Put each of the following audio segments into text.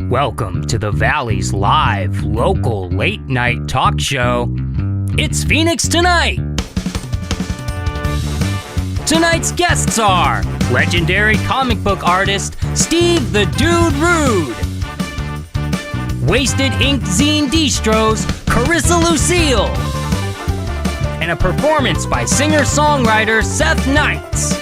Welcome to the Valley's live, local, late-night talk show. It's Phoenix Tonight! Tonight's guests are legendary comic book artist Steve the Dude Rude, Wasted Ink Zine Distro's Carissa Lucille, and a performance by singer-songwriter Seth Knights.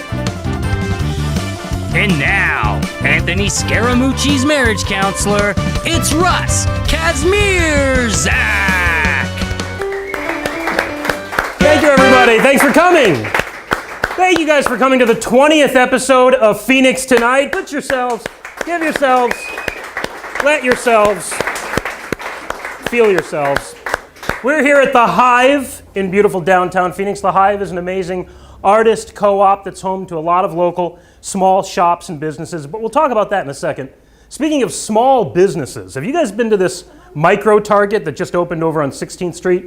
And now, Anthony Scaramucci's marriage counselor, it's Russ Casimir Zach. Thank you, everybody. Thanks for coming. Thank you guys for coming to the 20th episode of Phoenix Tonight. Put yourselves, give yourselves, let yourselves, feel yourselves. We're here at the Hive in beautiful downtown Phoenix. The Hive is an amazing artist co-op that's home to a lot of local small shops and businesses, but we'll talk about that in a second. Speaking of small businesses, have you guys been to this micro Target that just opened over on 16th Street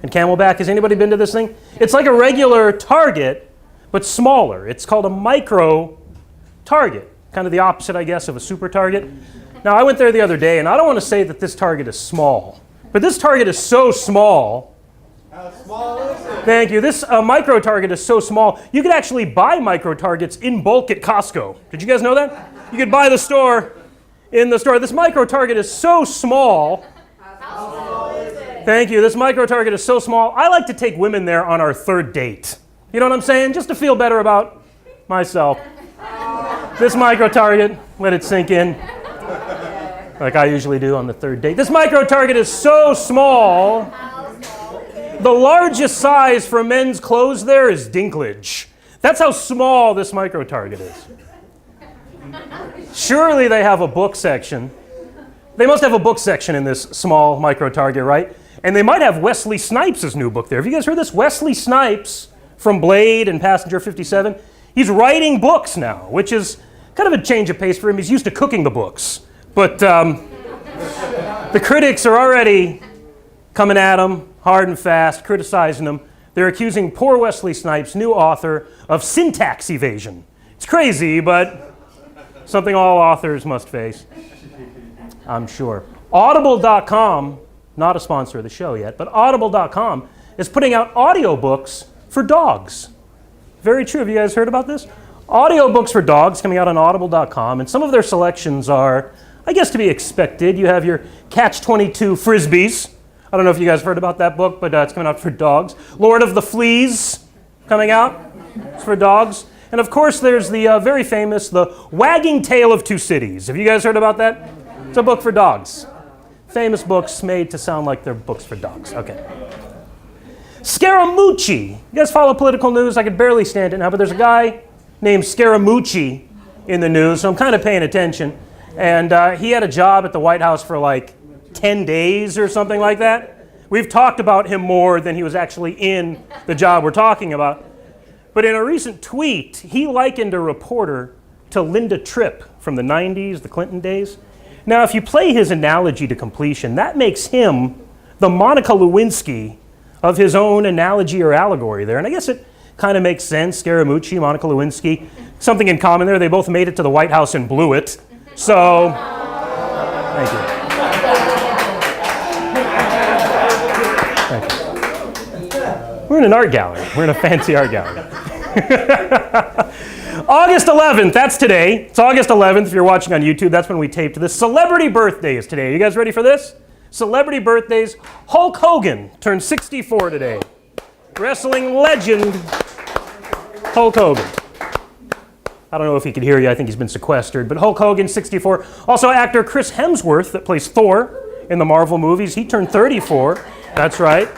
in Camelback? Has anybody been to this thing? It's like a regular Target, but smaller. It's called a micro Target, kind of the opposite, I guess, of a super Target. Now, I went there the other day, and I don't want to say that this Target is small, but this Target is so small. How small is it? Thank you. This micro Target is so small, you could actually buy micro Targets in bulk at Costco. Did you guys know that? You could buy the store in the store. This micro Target is so small. How small is it? Thank you. This micro Target is so small. I like to take women there on our third date. You know what I'm saying? Just to feel better about myself. This micro Target, let it sink in, like I usually do on the third date. This micro Target is so small. The largest size for men's clothes there is Dinklage. That's how small this micro Target is. Surely they have a book section. They must have a book section in this small micro Target, right? And they might have Wesley Snipes' new book there. Have you guys heard this? Wesley Snipes from Blade and Passenger 57. He's writing books now, which is kind of a change of pace for him. He's used to cooking the books. But the critics are already coming at him hard and fast, criticizing him. They're accusing poor Wesley Snipes, new author, of syntax evasion. It's crazy, but something all authors must face, I'm sure. Audible.com, not a sponsor of the show yet, but Audible.com is putting out audiobooks for dogs. Very true. Have you guys heard about this? Audiobooks for dogs coming out on Audible.com, and some of their selections are, I guess, to be expected. You have your Catch-22 Frisbees. I don't know if you guys heard about that book, but it's coming out for dogs. Lord of the Fleas coming out. It's for dogs. And of course, there's the very famous The Wagging Tale of Two Cities. Have you guys heard about that? It's a book for dogs. Famous books made to sound like they're books for dogs. Okay. Scaramucci. You guys follow political news? I could barely stand it now, but there's a guy named Scaramucci in the news, so I'm kind of paying attention. And he had a job at the White House for like 10 days or something like that. We've talked about him more than he was actually in the job we're talking about. But in a recent tweet, he likened a reporter to Linda Tripp from the 90s, the Clinton days. Now, if you play his analogy to completion, that makes him the Monica Lewinsky of his own analogy or allegory there. And I guess it kind of makes sense. Scaramucci, Monica Lewinsky, something in common there. They both made it to the White House and blew it. So, thank you. We're in an art gallery. We're in a fancy art gallery. August 11th, that's today. It's August 11th if you're watching on YouTube. That's when we taped this. Celebrity birthdays today. You guys ready for this? Celebrity birthdays. Hulk Hogan turned 64 today. Wrestling legend Hulk Hogan. I don't know if he could hear you. I think he's been sequestered. But Hulk Hogan, 64. Also actor Chris Hemsworth that plays Thor in the Marvel movies. He turned 34. That's right.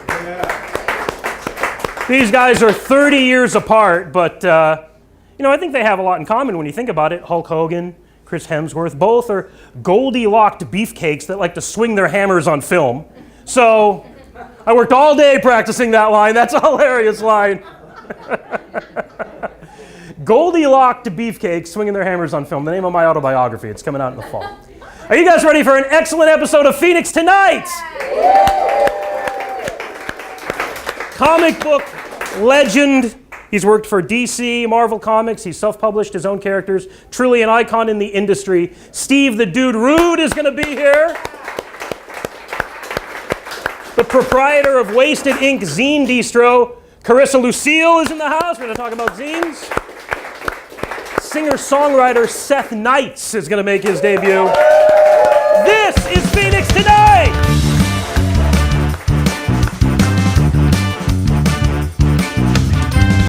These guys are 30 years apart, but I think they have a lot in common when you think about it. Hulk Hogan, Chris Hemsworth, both are Goldie-locked beefcakes that like to swing their hammers on film. So I worked all day practicing that line. That's a hilarious line. Goldie-locked beefcakes swinging their hammers on film. The name of my autobiography. It's coming out in the fall. Are you guys ready for an excellent episode of Phoenix Tonight? Comic book legend. He's worked for DC, Marvel Comics. He's self-published his own characters. Truly an icon in the industry. Steve the Dude Rude is going to be here. The proprietor of Wasted Ink Zine Distro, Carissa Lucille, is in the house. We're going to talk about zines. Singer-songwriter Seth Knights is going to make his debut. This is Phoenix.